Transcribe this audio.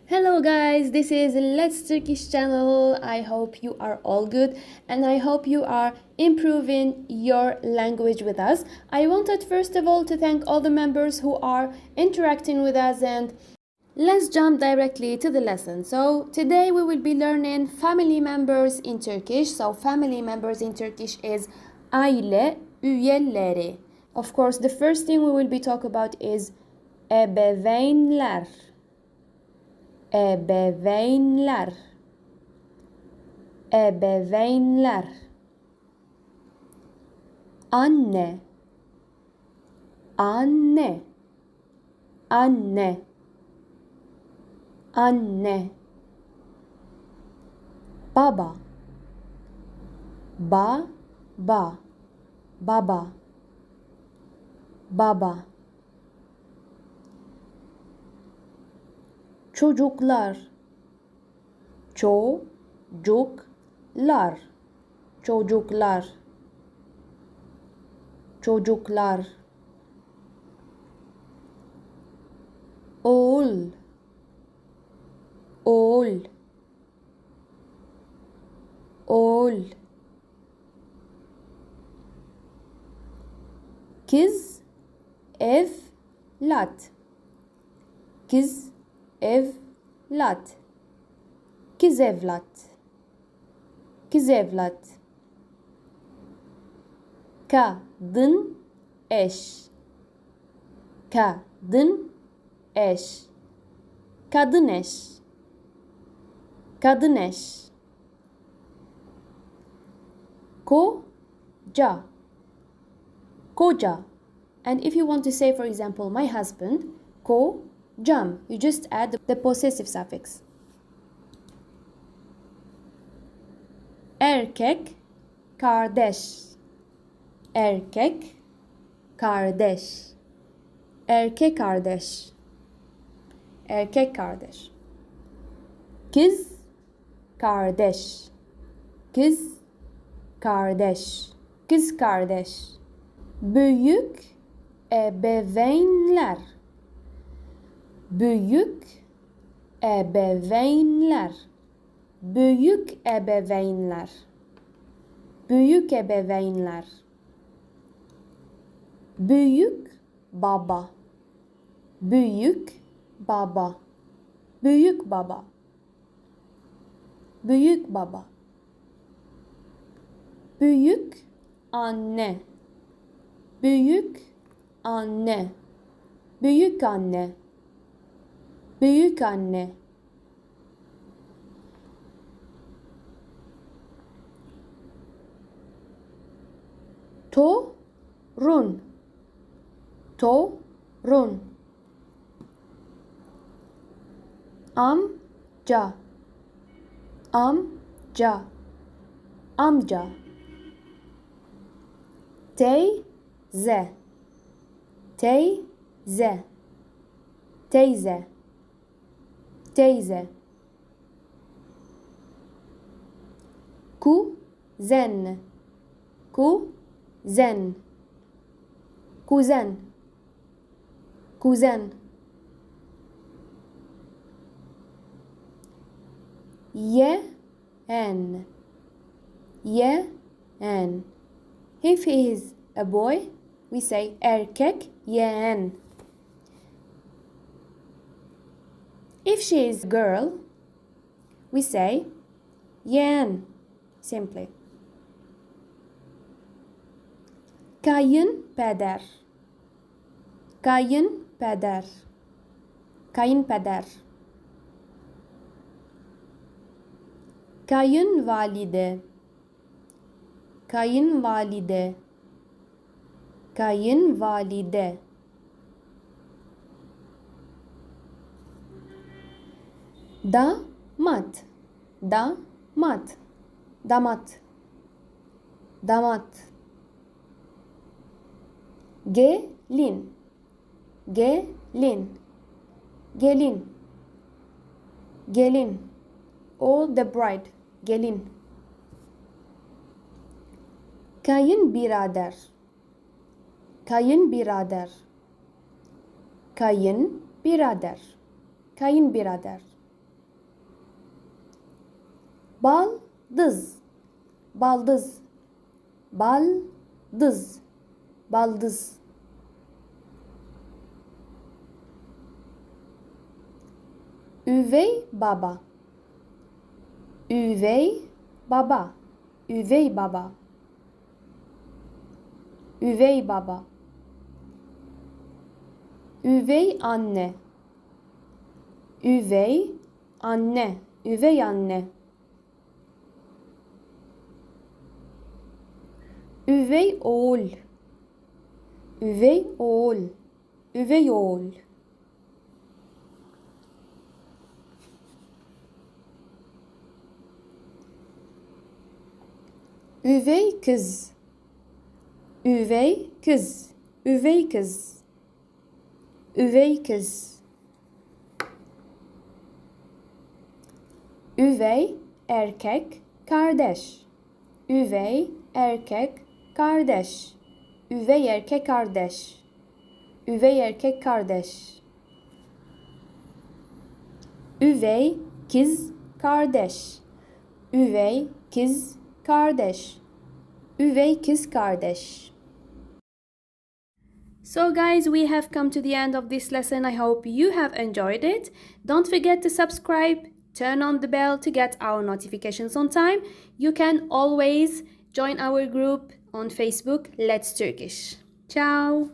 Hello guys, this is Let's Turkish channel. I hope you are all good and I hope you are improving your language with us. I wanted first of all to thank all the members who are interacting with us, and let's jump directly to the lesson. So today we will be learning family members in Turkish. So family members in Turkish is aile üyeleri. Of course, the first thing we will be talking about is ebeveynler. Ebeveynler. Ebeveynler. Anne. Anne. Anne. Anne. Baba. Baba. Baba. Baba. Çocuklar. Çocuklar. Çocuklar. Çocuklar. Oğul. Oğul. Oğul. Kız. Evlat. Kız. Evlat. Kız evlat. Kız evlat. Kadın eş. Kadın eş. Kadın eş. Kadın eş. Koca. Koca. And if you want to say, for example, my husband, kocam, you just add the possessive suffix. Erkek kardeş. Erkek kardeş. Erkek kardeş. Erkek kardeş. Kız kardeş. Kız kardeş. Kız kardeş. Büyük ebeveynler. Büyük ebeveynler. Büyük ebeveynler. Büyük ebeveynler. Büyük baba. Büyük baba. Büyük baba. Büyük baba. Büyük anne. Büyük anne. Büyük anne. Büyük anne. Torun. Torun. Amca. Amca. Amca. Teyze. Teyze. Teyze. Teyze. Kuzen. Kuzen. Kuzen. Kuzen. Yeğen. Yeğen. If he is a boy, we say erkek yeğen. If she is a girl, we say yeğen, simply. Kayınpeder. Kayınpeder. Kayınpeder. Kayınvalide. Kayınvalide. Kayınvalide. Damat. Damat. Damat. Damat. Gelin. Gelin. Gelin. Gelin. Or the bride. Gelin. Kayınbirader. Kayınbirader. Kayınbirader. Kayınbirader. baldız, baldız, baldız, baldız. Üvey baba, üvey baba, üvey baba, üvey baba. Üvey anne, üvey anne, üvey anne. Üvey oğul, üvey oğul, üvey oğul. Üvey kız, üvey kız, üvey kız, üvey kız. Üvey erkek kardeş, üvey erkek kardeş, üvey erkek kardeş, üvey erkek kardeş. Üvey kız kardeş, üvey kız kardeş, üvey kız kardeş. So guys, we have come to the end of this lesson. I hope you have enjoyed it. Don't forget to subscribe, turn on the bell to get our notifications on time. You can always join our group on Facebook, Let's Turkish. Ciao!